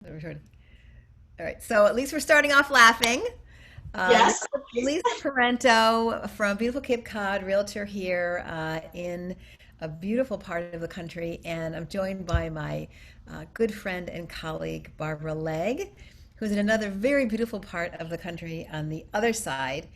Return. All right, so at least we're starting off laughing. Yes. Lisa Parento from beautiful Cape Cod, realtor here in a beautiful part of the country, and I'm joined by my good friend and colleague Barbara Legg, who's in another very beautiful part of the country on the other side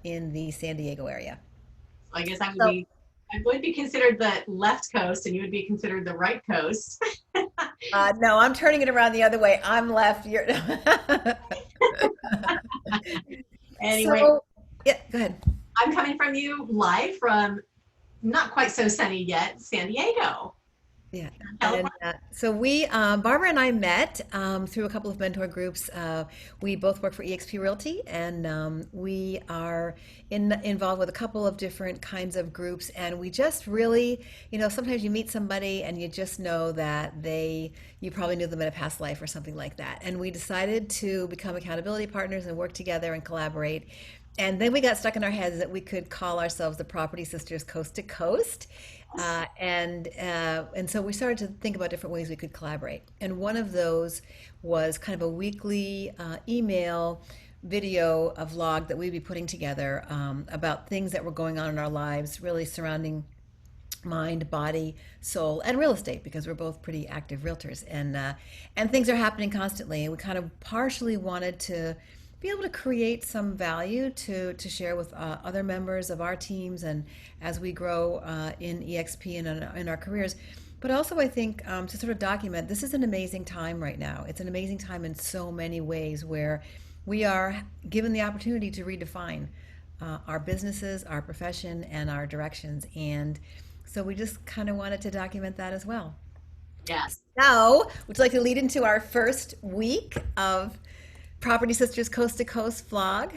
in the San Diego area. I guess So, I would be considered the left coast and you would be considered the right coast. no, I'm turning it around the other way. I'm left. You're. Anyway, So, yeah, go ahead. I'm coming from you live from not quite so sunny yet, San Diego, Yeah. And California. so Barbara and I met through a couple of mentor groups. We both work for eXp Realty, and we are involved with a couple of different kinds of groups. And we just really, sometimes you meet somebody and you just know that you probably knew them in a past life or something like that. And we decided to become accountability partners and work together and collaborate. And then we got stuck in our heads that we could call ourselves the Property Sisters Coast to Coast. And so we started to think about different ways we could collaborate. And one of those was kind of a weekly email video, a vlog that we'd be putting together about things that were going on in our lives, really surrounding mind, body, soul, and real estate, because we're both pretty active realtors, and things are happening constantly. And we kind of partially wanted to be able to create some value to share with other members of our teams, and as we grow in EXP and in our careers. But also, I think to sort of document this is an amazing time right now. It's an amazing time in so many ways where we are given the opportunity to redefine our businesses, our profession, and our directions. And so we just kind of wanted to document that as well. Yes. Now, would you like to lead into our first week of Property Sisters Coast to Coast vlog?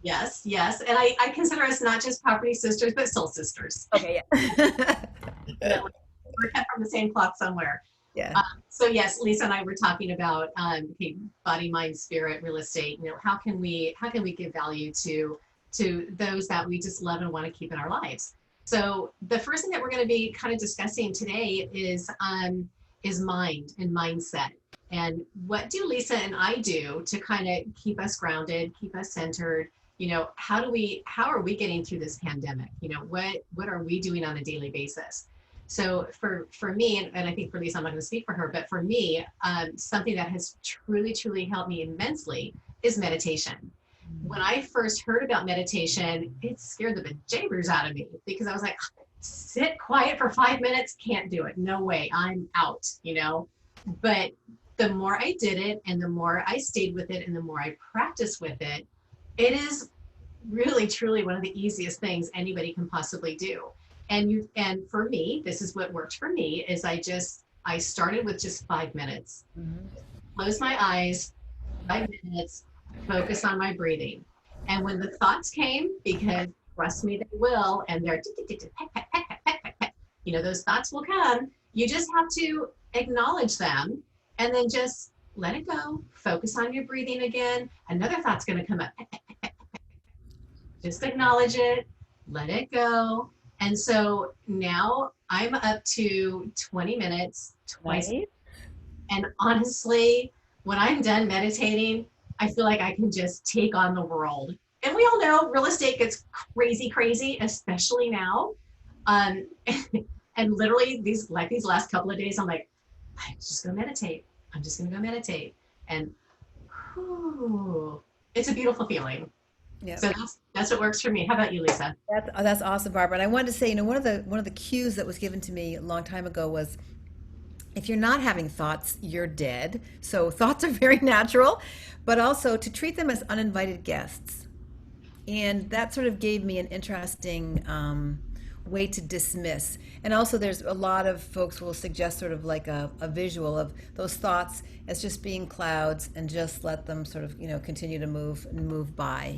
Yes. Yes. And I consider us not just property sisters, but soul sisters. Okay, yeah. You know, we're cut from the same cloth somewhere. Yeah. So yes, Lisa and I were talking about okay, body, mind, spirit, real estate. How can we give value to those that we just love and want to keep in our lives? So the first thing that we're going to be kind of discussing today is mind and mindset. And what do Lisa and I do to kind of keep us grounded, keep us centered? How are we getting through this pandemic? What are we doing on a daily basis? So for me, and I think for Lisa, I'm not going to speak for her, but for me, something that has truly helped me immensely is meditation. When I first heard about meditation, it scared the bejeebers out of me because I was like, sit quiet for 5 minutes, can't do it. No way, I'm out. But the more I did it and the more I stayed with it and the more I practiced with it, it is really truly one of the easiest things anybody can possibly do. And for me, this is what worked for me is I started with just 5 minutes. Mhm. Close my eyes, 5 minutes, focus on my breathing. And when the thoughts came, because trust me, they will, and they're those thoughts will come. You just have to acknowledge them and then just let it go. Focus on your breathing again. Another thought's going to come up. Just acknowledge it, let it go. And so now I'm up to 20 minutes twice. Nice. And honestly, when I'm done meditating, I feel like I can just take on the world. And we all know real estate gets crazy, especially now. Um, and literally these last couple of days, I'm like, I'm just gonna meditate. I'm just gonna go meditate. And whew, it's a beautiful feeling. Yeah. So that's what works for me. How about you, Lisa? That's awesome, Barbara. And I wanted to say, one of the cues that was given to me a long time ago was if you're not having thoughts, you're dead. So thoughts are very natural, but also to treat them as uninvited guests. And that sort of gave me an interesting way to dismiss. And also, there's a lot of folks will suggest sort of like a visual of those thoughts as just being clouds and just let them sort of, continue to move by.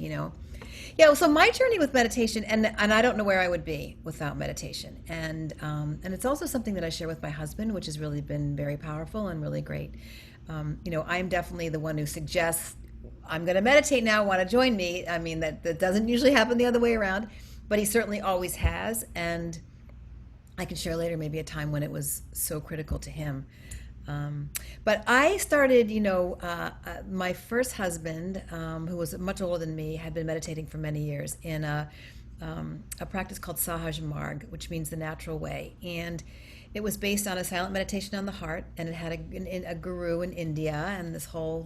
Yeah, so my journey with meditation, and I don't know where I would be without meditation. And it's also something that I share with my husband, which has really been very powerful and really great. I'm definitely the one who suggests I'm going to meditate now. Want to join me? I mean, that doesn't usually happen the other way around, but he certainly always has. And I can share later maybe a time when it was so critical to him. But I started, my first husband, who was much older than me, had been meditating for many years in a practice called Sahaj Marg, which means the natural way. And it was based on a silent meditation on the heart, and it had a guru in India and this whole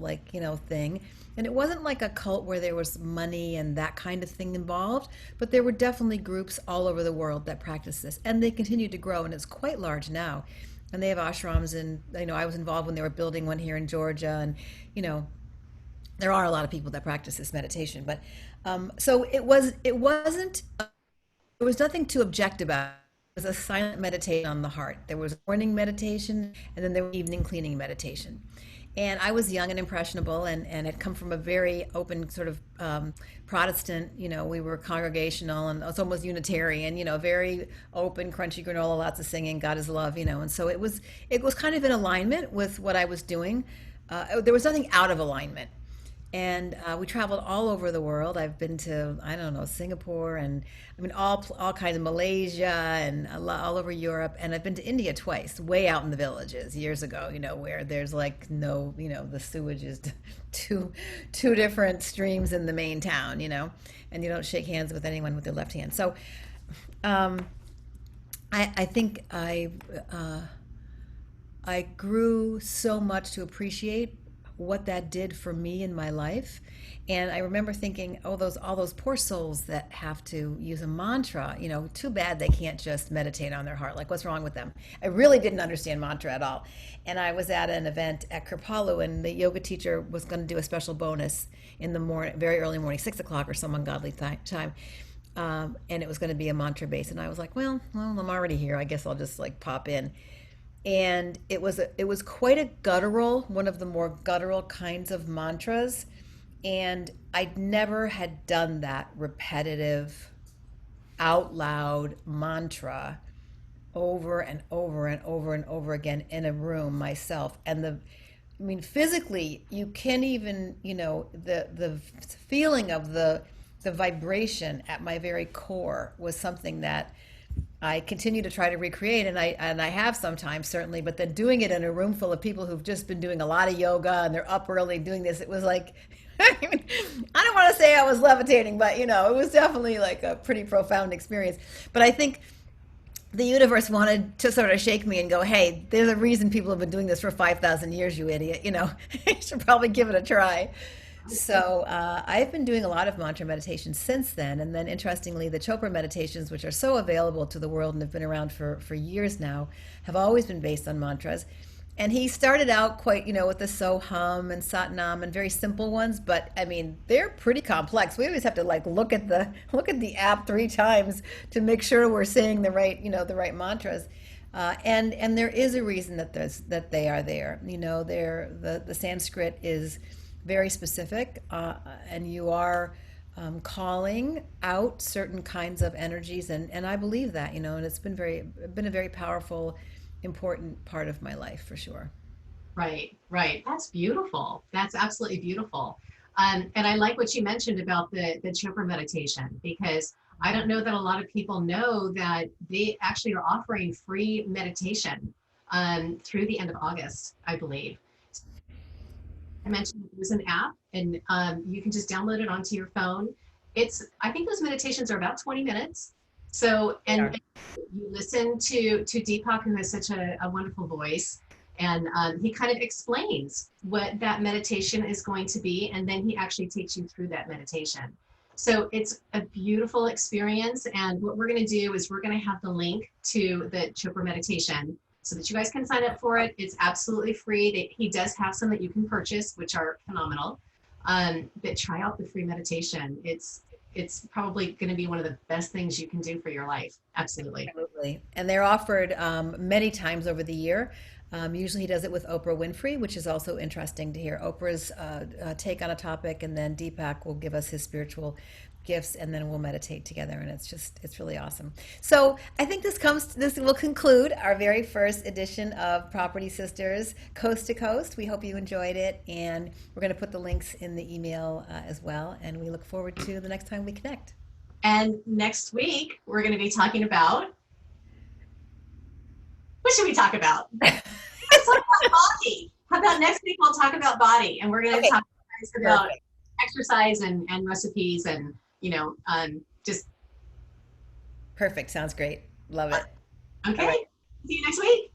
thing. And it wasn't like a cult where there was money and that kind of thing involved, but there were definitely groups all over the world that practiced this, and they continue to grow, and it's quite large now. And they have ashrams, and I was involved when they were building one here in Georgia, and there are a lot of people that practice this meditation. But so it wasn't there was nothing to object about. It was a silent meditation on the heart. There was morning meditation, and then there was evening cleaning meditation. And I was young and impressionable, and had come from a very open sort of Protestant, we were congregational, and it's almost Unitarian, very open, crunchy granola, lots of singing, God is love, and so it was kind of in alignment with what I was doing. There was nothing out of alignment. And we traveled all over the world. I've been to, I don't know, Singapore, and all kinds of Malaysia, and all over Europe. And I've been to India twice, way out in the villages years ago, where there's like no, the sewage is two different streams in the main town, and you don't shake hands with anyone with their left hand. So I think I grew so much to appreciate what that did for me in my life. And I remember thinking, all those poor souls that have to use a mantra, too bad they can't just meditate on their heart. Like, what's wrong with them? I really didn't understand mantra at all. And I was at an event at Kripalu, and the yoga teacher was going to do a special bonus in the morning, very early morning, 6 o'clock or some ungodly time. And it was going to be a mantra base. And I was like, well, I'm already here. I guess I'll just pop in. And it was quite a guttural, one of the more guttural kinds of mantras. And I never had done that repetitive, out loud mantra over and over and over and over again in a room myself. And physically, you can't even, the feeling of the vibration at my very core was something that I continue to try to recreate, and I have sometimes, certainly, but then doing it in a room full of people who've just been doing a lot of yoga, and they're up early doing this, it was like, I don't want to say I was levitating, but it was definitely like a pretty profound experience. But I think the universe wanted to sort of shake me and go, hey, there's a reason people have been doing this for 5,000 years, you idiot, you should probably give it a try. So I've been doing a lot of mantra meditation since then. And then interestingly, the Chopra meditations, which are so available to the world and have been around for years now, have always been based on mantras. And he started out quite, with the Soham and Satnam and very simple ones, but they're pretty complex. We always have to look at the app 3 times to make sure we're saying the right mantras. And there is a reason that they are there. The Sanskrit is very specific, and you are calling out certain kinds of energies, and I believe that, and it's been a very powerful, important part of my life for sure. Right. That's beautiful. That's absolutely beautiful. And I like what you mentioned about the Chopra meditation, because I don't know that a lot of people know that they actually are offering free meditation through the end of August, I believe. I mentioned there's an app, and you can just download it onto your phone. I think those meditations are about 20 minutes. So, and you listen to Deepak, who has such a wonderful voice, and he kind of explains what that meditation is going to be, and then he actually takes you through that meditation. So it's a beautiful experience, and what we're going to do is we're going to have the link to the Chopra meditation so that you guys can sign up for it. It's absolutely free. He does have some that you can purchase, which are phenomenal. But try out the free meditation. It's probably going to be one of the best things you can do for your life. Absolutely. Absolutely. And they're offered many times over the year. Usually he does it with Oprah Winfrey, which is also interesting to hear Oprah's take on a topic, and then Deepak will give us his spiritual gifts, and then we'll meditate together, and it's really awesome. So I think this will conclude our very first edition of Property Sisters Coast to Coast. We hope you enjoyed it, and we're going to put the links in the email as well, and we look forward to the next time we connect. And next week we're going to be talking about, what should we talk about? Let's talk about body. How about next week we'll talk about body, and we're going to Okay, talk about perfect. exercise and recipes and just Perfect. Sounds great. Love it. All okay. right. See you next week.